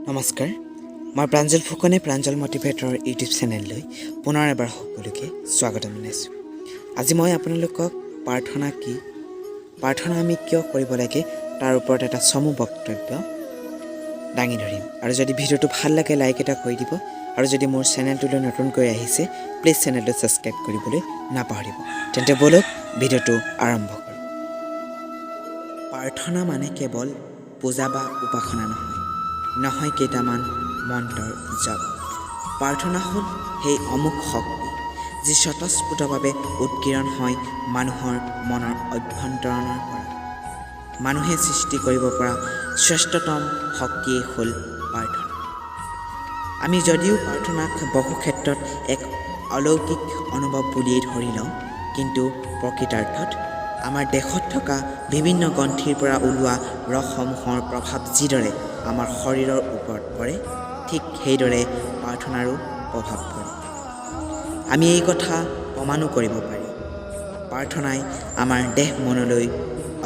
নমস্কাৰ মই প্ৰাঞ্জল ফুকনে প্ৰাঞ্জল মটিভেটৰ ইউটিউব চেনেললৈ পুনৰ এবাৰ সকলোকে স্বাগতম জনাইছোঁ। আজি মই আপোনালোকক প্ৰাৰ্থনা আমি কিয় কৰিব লাগে তাৰ ওপৰত এটা চমু বক্তব্য দাঙি ধৰিম। আৰু যদি ভিডিঅ'টো ভাল লাগে লাইক এটা কৰি দিব, আৰু যদি মোৰ চেনেলটোলৈ নতুনকৈ আহিছে প্লিজ চেনেলটো ছাবস্ক্ৰাইব কৰিবলৈ নাপাহৰিব। তেন্তে বলক ভিডিঅ'টো আৰম্ভ কৰোঁ। প্ৰাৰ্থনা মানে কেৱল পূজা বা উপাসনা নহয় কেইটামান মন্ত্ৰৰ জপ। প্ৰাৰ্থনা হ'ল সেই অমুক শক্তি যি স্বতঃস্ফূৰ্তভাৱে উৎকীৰ্ণ হয় মানুহৰ মনৰ অভ্যন্তৰণৰ পৰা। মানুহে সৃষ্টি কৰিব পৰা শ্ৰেষ্ঠতম শক্তিয়েই হ'ল প্ৰাৰ্থনা। আমি যদিও প্ৰাৰ্থনাক বহু ক্ষেত্ৰত এক অলৌকিক অনুভৱ বুলিয়েই ধৰি লওঁ, কিন্তু প্ৰকৃতাৰ্থত আমাৰ দেহত থকা বিভিন্ন গ্ৰন্থিৰ পৰা ওলোৱা ৰসসমূহৰ প্ৰভাৱ যিদৰে আমাৰ শৰীৰৰ ওপৰত পৰে, ঠিক সেইদৰে প্ৰাৰ্থনাৰো প্ৰভাৱ পৰে। আমি এই কথা প্ৰমাণো কৰিব পাৰি। প্ৰাৰ্থনাই আমাৰ দেহ মনলৈ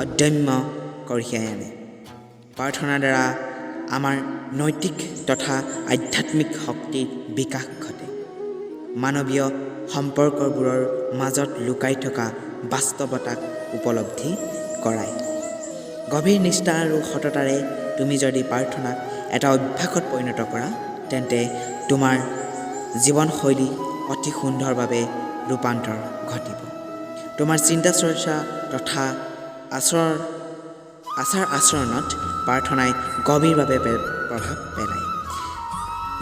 অদম্য কঢ়িয়াই আনে। প্ৰাৰ্থনাৰ দ্বাৰা আমাৰ নৈতিক তথা আধ্যাত্মিক শক্তিৰ বিকাশ ঘটে। মানৱীয় সম্পৰ্কবোৰৰ মাজত লুকাই থকা বাস্তৱতাক উপলব্ধি কৰায়। গভীৰ নিষ্ঠা আৰু সততাৰে তুমি যদি প্ৰাৰ্থনাক এটা অভ্যাসত পৰিণত কৰা, তেন্তে তোমাৰ জীৱনশৈলী অতি সুন্দৰভাৱে ৰূপান্তৰ ঘটিব। তোমাৰ চিন্তা চৰ্চা তথা আচাৰ আচৰণত প্ৰাৰ্থনাই গভীৰভাৱে প্ৰভাৱ পেলায়।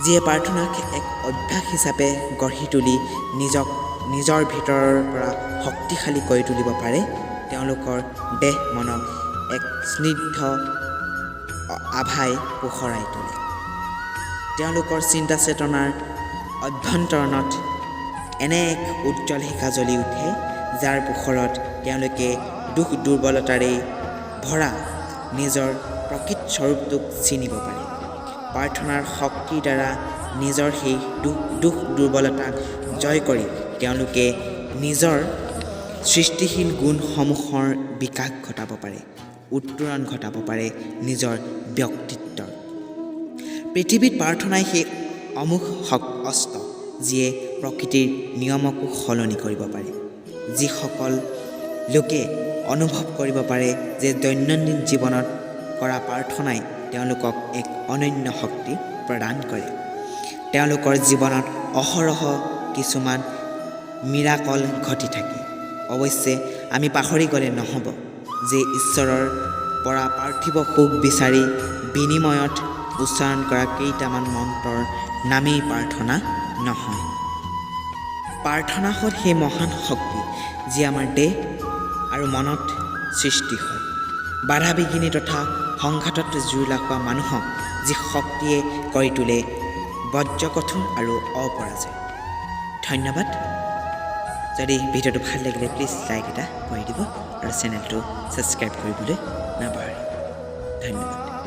যিয়ে প্ৰাৰ্থনাক এক অভ্যাস হিচাপে গঢ়ি তুলি নিজৰ ভিতৰৰ পৰা শক্তিশালী কৰি তুলিব পাৰে, তেওঁলোকৰ দেহ মনক এক স্নিগ্ধ আভাই পোহৰাই তোলে। তেওঁলোকৰ চিন্তা চেতনাৰ অভ্যন্তৰণত এনে এক উজ্জ্বল শিখা জ্বলি উঠে, যাৰ পোহৰত তেওঁলোকে দুখ দুৰ্বলতাৰে ভৰা নিজৰ প্ৰকৃত স্বৰূপটোক চিনিব পাৰে। প্ৰাৰ্থনাৰ শক্তিৰ দ্বাৰা নিজৰ সেই দুখ দুৰ্বলতাক জয় কৰি তেওঁলোকে নিজৰ সৃষ্টিশীল গুণসমূহৰ বিকাশ ঘটাব পাৰে, উত্তৰণ ঘটাব পাৰে নিজৰ ব্যক্তিত্বৰ। পৃথিৱীত প্ৰাৰ্থনাই সেই অমোঘ অস্ত্ৰ যিয়ে প্ৰকৃতিৰ নিয়মকো সলনি কৰিব পাৰে। যিসকল লোকে অনুভৱ কৰিব পাৰে যে দৈনন্দিন জীৱনত কৰা প্ৰাৰ্থনাই তেওঁলোকক এক অনন্য শক্তি প্ৰদান কৰে, তেওঁলোকৰ জীৱনত অহৰহ কিছুমান মিৰাকল ঘটি থাকে। অৱশ্যে আমি পাহৰি গ'লে নহ'ব যে ঈশ্বৰৰ পৰা পাৰ্থিৱ সুখ বিচাৰি বিনিময়ত উচ্চাৰণ কৰা কেইটামান মন্ত্ৰৰ নামেই প্ৰাৰ্থনা নহয়। প্ৰাৰ্থনা হ'ল সেই মহান শক্তি যি আমাৰ দেহ আৰু মনত সৃষ্টি হয়। বাধা বিঘিনি তথা সংঘাতত জোৰ লগোৱা মানুহক যি শক্তিয়ে কৰি তোলে বজ্ৰকঠোৰ আৰু অপৰাজয়। ধন্যবাদ। যদি ভিডিঅ'টো ভাল লাগিলে প্লিজ লাইক এটা কৰি দিব, আৰু চেনেলটো ছাবস্ক্ৰাইব কৰিবলৈ নাপাহৰিব। ধন্যবাদ।